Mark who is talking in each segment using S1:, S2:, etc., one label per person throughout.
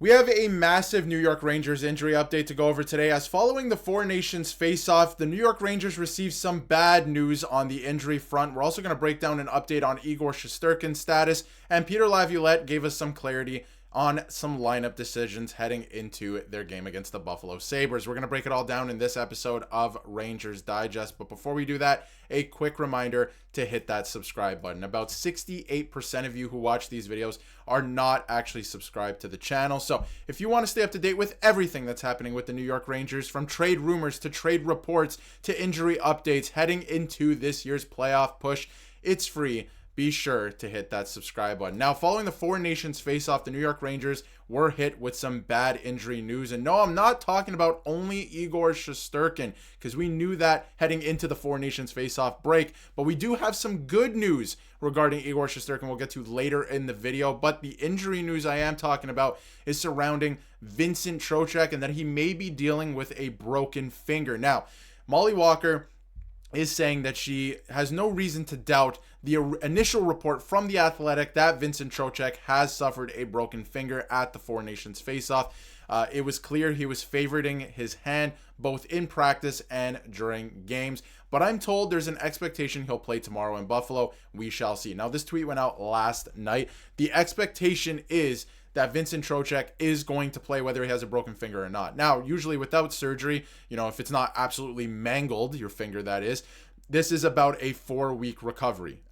S1: We have a massive New York Rangers injury update to go over today, as following the Four Nations face-off, the New York Rangers received some bad news on the injury front. We're also going to break down an update on Igor Shesterkin's status, and Peter Laviolette gave us some clarity on some lineup decisions heading into their game against the Buffalo Sabres. We're going to break it all down in this episode of Rangers Digest, but before we do that, a quick reminder to hit that subscribe button. About 68% of you who watch these videos are not actually subscribed to the channel, so if you want to stay up to date with everything that's happening with the New York Rangers, from trade rumors to trade reports to injury updates heading into this year's playoff push, it's free. Be sure to hit that subscribe button. Now, following the Four Nations face-off, the New York Rangers were hit with some bad injury news. And no, I'm not talking about only Igor Shesterkin, because we knew that heading into the Four Nations face-off break. But we do have some good news regarding Igor Shesterkin we'll get to later in the video. But the injury news I am talking about is surrounding Vincent Trocheck, and that he may be dealing with a broken finger. Now, Molly Walker is saying that she has no reason to doubt the initial report from The Athletic that Vincent Trocheck has suffered a broken finger at the Four Nations face-off. It was clear he was favoriting his hand both in practice and during games. But I'm told there's an expectation he'll play tomorrow in Buffalo. We shall see. Now, this tweet went out last night. The expectation is that Vincent Trocheck is going to play whether he has a broken finger or not. Now, usually without surgery, if it's not absolutely mangled, your finger that is, this is about a 4-week recovery.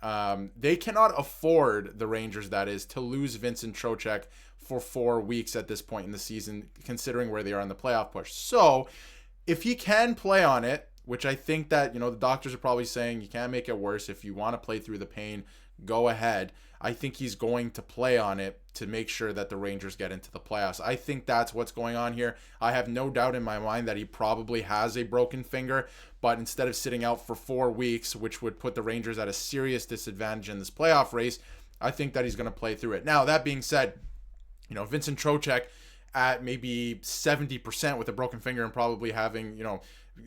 S1: They cannot afford, the Rangers that is, to lose Vincent Trocheck for 4 weeks at this point in the season, considering where they are in the playoff push. So, if he can play on it, which I think that, the doctors are probably saying you can't make it worse. If you want to play through the pain, go ahead. I think he's going to play on it to make sure that the Rangers get into the playoffs. I think that's what's going on here. I have no doubt in my mind that he probably has a broken finger, but instead of sitting out for 4 weeks, which would put the Rangers at a serious disadvantage in this playoff race, I think that he's going to play through it. Now, that being said, Vincent Trocheck at maybe 70% with a broken finger and probably having,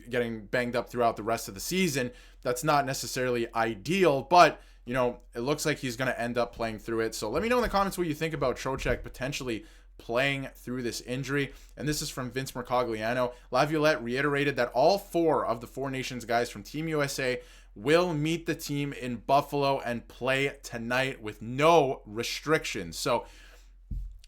S1: getting banged up throughout the rest of the season, that's not necessarily ideal, but it looks like he's going to end up playing through it. So let me know in the comments what you think about Trocheck potentially playing through this injury. And this is from Vince Mercogliano. Laviolette reiterated that all 4 of the Four Nations guys from Team USA will meet the team in Buffalo and play tonight with no restrictions. So,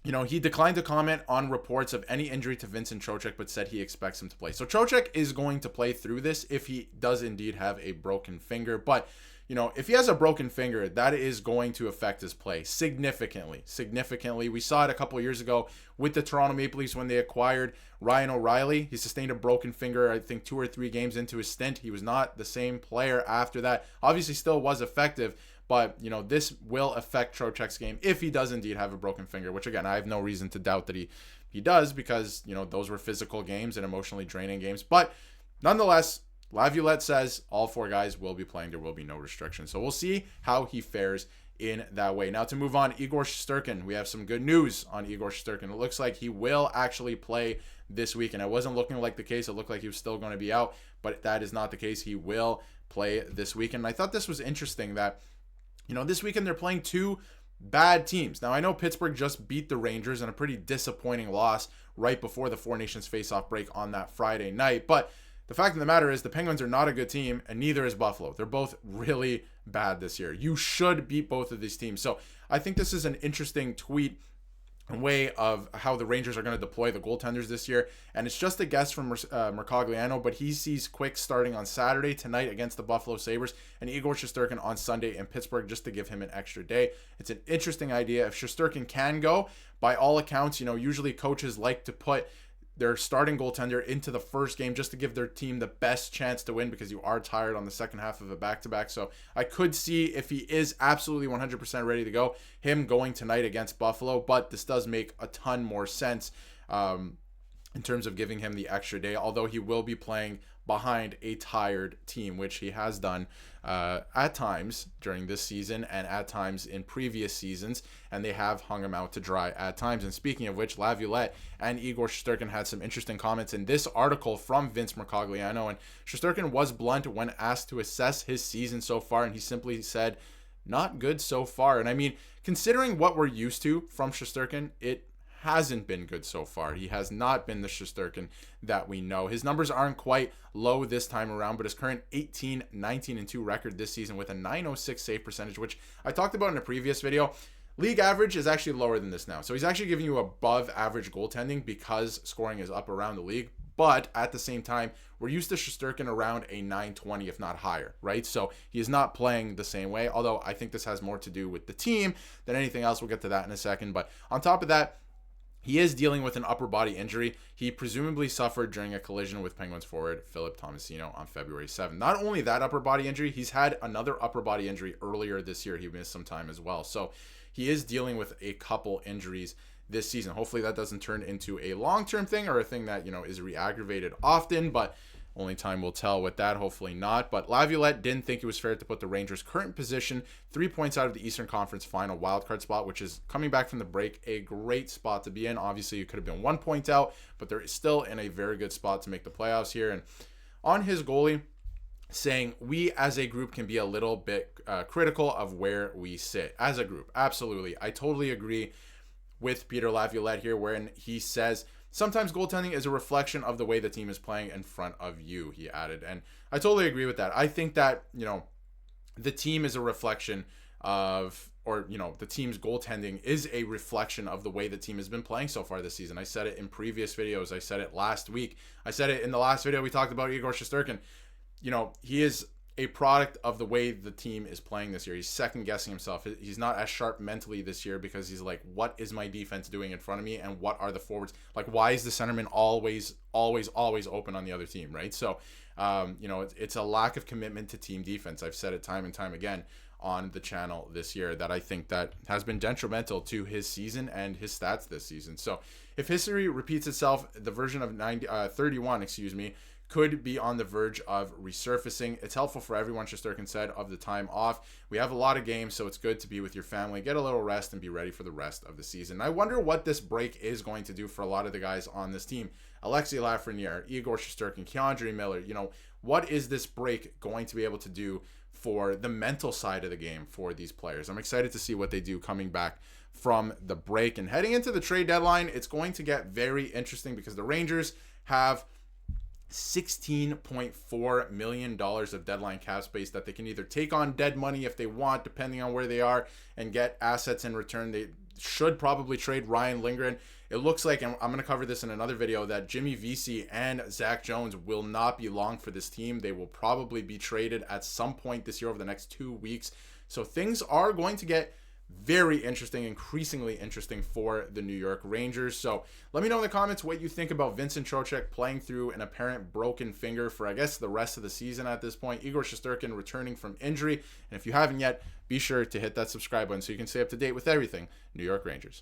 S1: he declined to comment on reports of any injury to Vincent Trocheck, but said he expects him to play. So Trocheck is going to play through this if he does indeed have a broken finger. But if he has a broken finger, that is going to affect his play significantly. We saw it a couple of years ago with the Toronto Maple Leafs when they acquired Ryan O'Reilly. He sustained a broken finger, I think 2 or 3 games into his stint. He was not the same player after that. Obviously still was effective, but, this will affect Trocheck's game if he does indeed have a broken finger, which, again, I have no reason to doubt that he does, because, those were physical games and emotionally draining games. But nonetheless, Laviolette says all 4 guys will be playing. There will be no restrictions. So we'll see how he fares in that way. Now, to move on, Igor Shesterkin. We have some good news on Igor Shesterkin. It looks like he will actually play this week, and it wasn't looking like the case. It looked like he was still going to be out, but that is not the case. He will play this weekend. And I thought this was interesting that, this weekend they're playing 2 bad teams. Now, I know Pittsburgh just beat the Rangers in a pretty disappointing loss right before the Four Nations face-off break on that Friday night, but the fact of the matter is the Penguins are not a good team, and neither is Buffalo. They're both really bad this year. You should beat both of these teams. So I think this is an interesting tweet and way of how the Rangers are going to deploy the goaltenders this year. And it's just a guess from Mercogliano, but he sees Quick starting on Saturday tonight against the Buffalo Sabres and Igor Shesterkin on Sunday in Pittsburgh, just to give him an extra day. It's an interesting idea. If Shesterkin can go, by all accounts, usually coaches like to put their starting goaltender into the first game just to give their team the best chance to win, because you are tired on the second half of a back-to-back. So I could see, if he is absolutely 100% ready to go, him going tonight against Buffalo. But this does make a ton more sense in terms of giving him the extra day, although he will be playing behind a tired team, which he has done at times during this season and at times in previous seasons, and they have hung him out to dry at times. And speaking of which, Laviolette and Igor Shesterkin had some interesting comments in this article from Vince Mercogliano, and Shesterkin was blunt when asked to assess his season so far, and he simply said, "Not good so far." And I mean, considering what we're used to from Shesterkin, it hasn't been good so far. He has not been the Shesterkin that we know. His numbers aren't quite low this time around, but his current 18, 19, and 2 record this season with a .906 save percentage, which I talked about in a previous video. League average is actually lower than this now. So he's actually giving you above average goaltending because scoring is up around the league. But at the same time, we're used to Shesterkin around a 920, if not higher, right? So he is not playing the same way, although I think this has more to do with the team than anything else. We'll get to that in a second. But on top of that, he is dealing with an upper body injury. He presumably suffered during a collision with Penguins forward Philip Tomasino on February 7th. Not only that upper body injury, he's had another upper body injury earlier this year. He missed some time as well. So he is dealing with a couple injuries this season. Hopefully that doesn't turn into a long-term thing or a thing that, is re-aggravated often, but only time will tell with that. Hopefully not. But Laviolette didn't think it was fair to put the Rangers' current position 3 points out of the Eastern Conference final wildcard spot, which is coming back from the break, a great spot to be in. Obviously, you could have been 1 point out, but they're still in a very good spot to make the playoffs here. And on his goalie, saying we as a group can be a little bit critical of where we sit as a group. Absolutely. I totally agree with Peter Laviolette here, wherein he says sometimes goaltending is a reflection of the way the team is playing in front of you, he added. And I totally agree with that. I think that, the team is a reflection of, or, the team's goaltending is a reflection of the way the team has been playing so far this season. I said it in previous videos. I said it last week. I said it in the last video we talked about Igor Shesterkin. He is a product of the way the team is playing this year. He's second guessing himself. He's not as sharp mentally this year because he's like, what is my defense doing in front of me? And what are the forwards? Like, why is the centerman always open on the other team, right? So, it's a lack of commitment to team defense. I've said it time and time again on the channel this year that I think that has been detrimental to his season and his stats this season. So if history repeats itself, the version of 31, could be on the verge of resurfacing. It's helpful for everyone, Shesterkin said, of the time off. We have a lot of games, so it's good to be with your family, get a little rest, and be ready for the rest of the season. I wonder what this break is going to do for a lot of the guys on this team. Alexei Lafreniere, Igor Shesterkin, Keandre Miller, what is this break going to be able to do for the mental side of the game for these players? I'm excited to see what they do coming back from the break. And heading into the trade deadline, it's going to get very interesting because the Rangers have $16.4 million of deadline cap space that they can either take on dead money if they want, depending on where they are, and get assets in return. They should probably trade Ryan Lindgren. It looks like, and I'm going to cover this in another video, that Jimmy Vesey and Zach Jones will not be long for this team. They will probably be traded at some point this year over the next 2 weeks. So things are going to get very interesting, increasingly interesting for the New York Rangers. So let me know in the comments what you think about Vincent Trocheck playing through an apparent broken finger for, I guess, the rest of the season at this point. Igor Shesterkin returning from injury. And if you haven't yet, be sure to hit that subscribe button so you can stay up to date with everything New York Rangers.